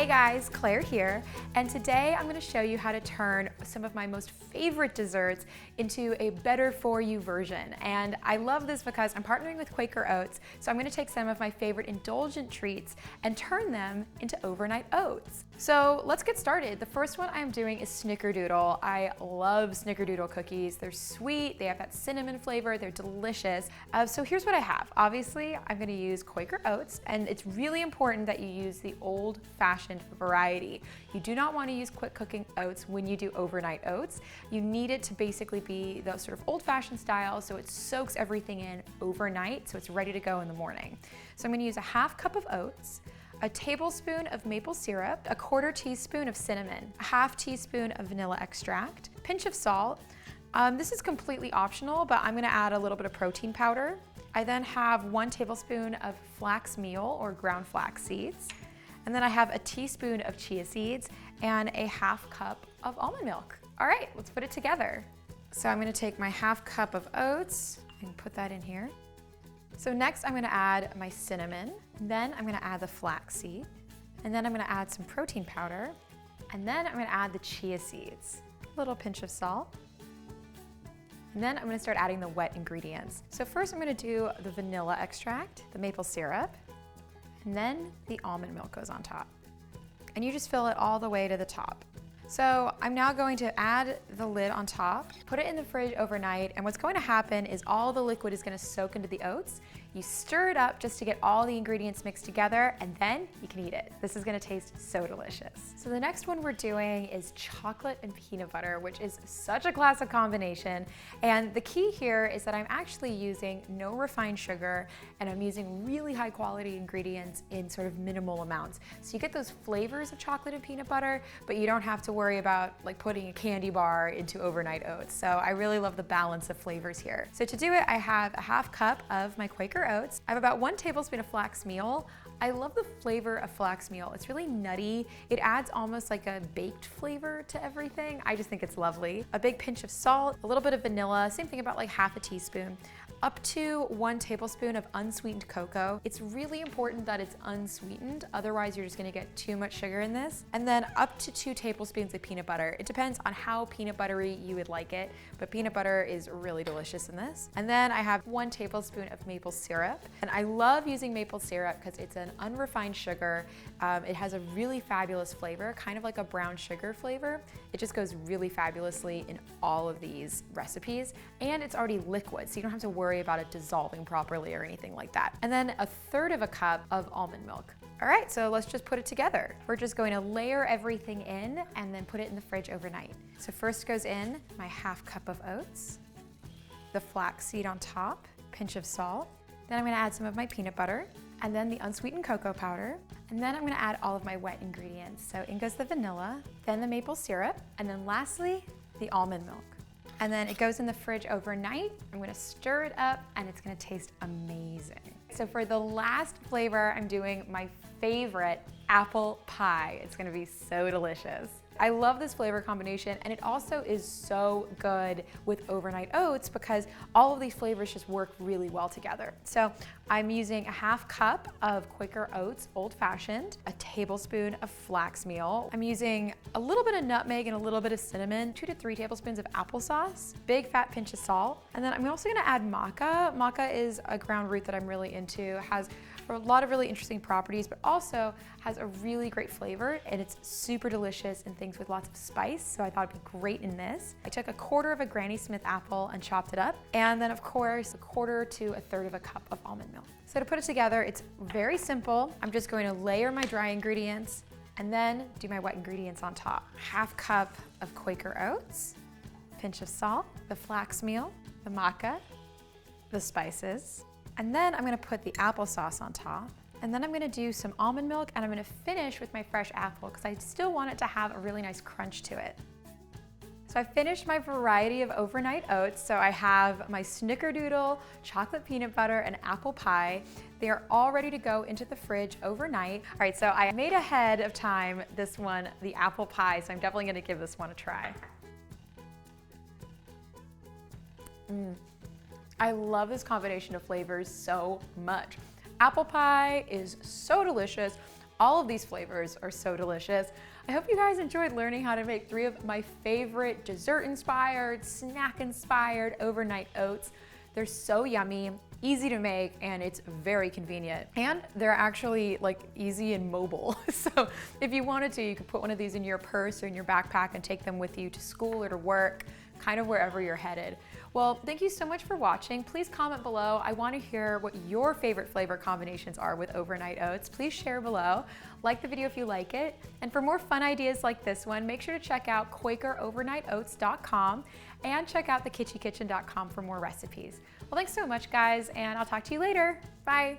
Hey guys, Claire here, and today I'm going to show you how to turn some of my most favorite desserts into a better for you version. And I love this because I'm partnering with Quaker Oats, so I'm going to take some of my favorite indulgent treats and turn them into overnight oats. So let's get started. The first one I'm doing is Snickerdoodle. I love Snickerdoodle cookies. They're sweet, they have that cinnamon flavor, they're delicious. So here's what I have. Obviously, I'm going to use Quaker Oats, and it's really important that you use the old-fashioned variety. You do not want to use quick cooking oats when you do overnight oats. You need it to basically be the sort of old-fashioned style, so it soaks everything in overnight so it's ready to go in the morning. So I'm going to use a half cup of oats, a tablespoon of maple syrup, a quarter teaspoon of cinnamon, a half teaspoon of vanilla extract, pinch of salt. This is completely optional, but I'm going to add a little bit of protein powder. I then have 1 tablespoon of flax meal or ground flax seeds. And then I have a teaspoon of chia seeds and a half cup of almond milk. All right, let's put it together. So I'm gonna take my half cup of oats and put that in here. So next I'm gonna add my cinnamon, then I'm gonna add the flax seed, and then I'm gonna add some protein powder, and then I'm gonna add the chia seeds, a little pinch of salt, and then I'm gonna start adding the wet ingredients. So first I'm gonna do the vanilla extract, the maple syrup, and then the almond milk goes on top. And you just fill it all the way to the top. So I'm now going to add the lid on top, put it in the fridge overnight, and what's going to happen is all the liquid is going to soak into the oats. You stir it up just to get all the ingredients mixed together, and then you can eat it. This is going to taste so delicious. So the next one we're doing is chocolate and peanut butter, which is such a classic combination. And the key here is that I'm actually using no refined sugar, and I'm using really high quality ingredients in sort of minimal amounts. So you get those flavors of chocolate and peanut butter, but you don't have to worry about like putting a candy bar into overnight oats. So I really love the balance of flavors here. So to do it, I have a half cup of my Quaker Oats. I have about 1 tablespoon of flax meal. I love the flavor of flax meal. It's really nutty. It adds almost like a baked flavor to everything. I just think it's lovely. A big pinch of salt, a little bit of vanilla, same thing, about like half a teaspoon, up to 1 tablespoon of unsweetened cocoa. It's really important that it's unsweetened, otherwise you're just gonna get too much sugar in this. And then up to 2 tablespoons of peanut butter. It depends on how peanut buttery you would like it, but peanut butter is really delicious in this. And then I have 1 tablespoon of maple syrup. And I love using maple syrup because it's an unrefined sugar. It has a really fabulous flavor, kind of like a brown sugar flavor. It just goes really fabulously in all of these recipes. And it's already liquid, so you don't have to worry about it dissolving properly or anything like that. And then 1/3 of a cup of almond milk. All right, so let's just put it together. We're just going to layer everything in and then put it in the fridge overnight. So first goes in my half cup of oats, the flax seed on top, pinch of salt. Then I'm gonna add some of my peanut butter, and then the unsweetened cocoa powder. And then I'm gonna add all of my wet ingredients. So in goes the vanilla, then the maple syrup, and then lastly, the almond milk. And then it goes in the fridge overnight. I'm gonna stir it up and it's gonna taste amazing. So for the last flavor, I'm doing my favorite apple pie. It's gonna be so delicious. I love this flavor combination, and it also is so good with overnight oats because all of these flavors just work really well together. So I'm using a half cup of Quaker Oats Old Fashioned, a tablespoon of flax meal. I'm using a little bit of nutmeg and a little bit of cinnamon, 2 to 3 tablespoons of applesauce, big fat pinch of salt, and then I'm also gonna add maca. Maca is a ground root that I'm really into. It has a lot of really interesting properties, but also has a really great flavor, and it's super delicious in things with lots of spice, so I thought it'd be great in this. I took 1/4 of a Granny Smith apple and chopped it up, and then of course 1/4 to 1/3 of a cup of almond milk. So to put it together, it's very simple. I'm just going to layer my dry ingredients and then do my wet ingredients on top. Half cup of Quaker Oats, pinch of salt, the flax meal, the maca, the spices, and then I'm gonna put the applesauce on top. And then I'm gonna do some almond milk, and I'm gonna finish with my fresh apple because I still want it to have a really nice crunch to it. So I finished my variety of overnight oats. So I have my Snickerdoodle, chocolate peanut butter, and apple pie. They are all ready to go into the fridge overnight. All right, so I made ahead of time this one, the apple pie, so I'm definitely gonna give this one a try. I love this combination of flavors so much. Apple pie is so delicious. All of these flavors are so delicious. I hope you guys enjoyed learning how to make 3 of my favorite dessert-inspired, snack-inspired overnight oats. They're so yummy, easy to make, and it's very convenient. And they're actually like easy and mobile. So if you wanted to, you could put one of these in your purse or in your backpack and take them with you to school or to work, kind of wherever you're headed. Well, thank you so much for watching. Please comment below. I want to hear what your favorite flavor combinations are with overnight oats. Please share below. Like the video if you like it. And for more fun ideas like this one, make sure to check out QuakerOvernightOats.com and check out thekitschykitchen.com for more recipes. Well, thanks so much, guys, and I'll talk to you later. Bye.